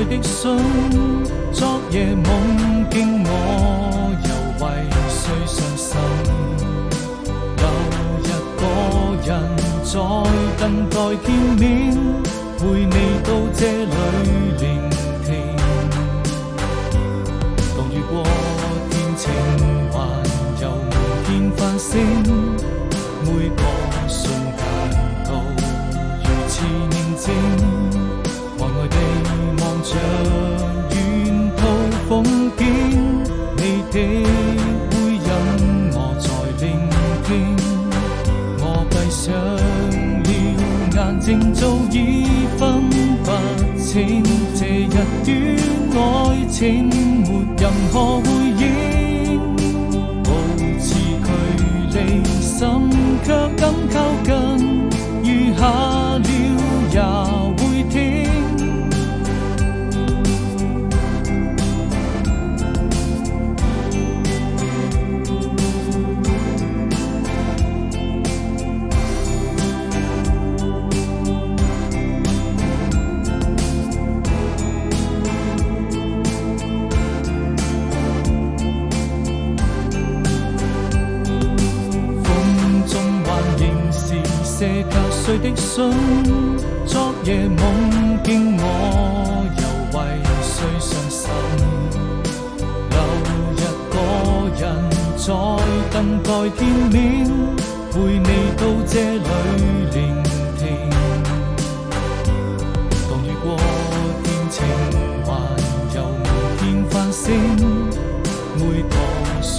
的信，昨夜夢見我又為誰傷心，留一個人在等待見面，陪你到這裏聆聽，當雨過天晴還有無見繁星，每個瞬間都如此寧靜，呆呆地望着沿途風景，你的回音我在聆聽，我閉上了眼睛早已分不清，這一段愛情沒任何回應，保持距離心卻敢靠近，餘下了也會聽。寫給誰的信，昨夜夢見我又為誰傷心，留一個人在等待見面，陪你到這裏聆聽，當雨過天晴還有無見繁星，每個瞬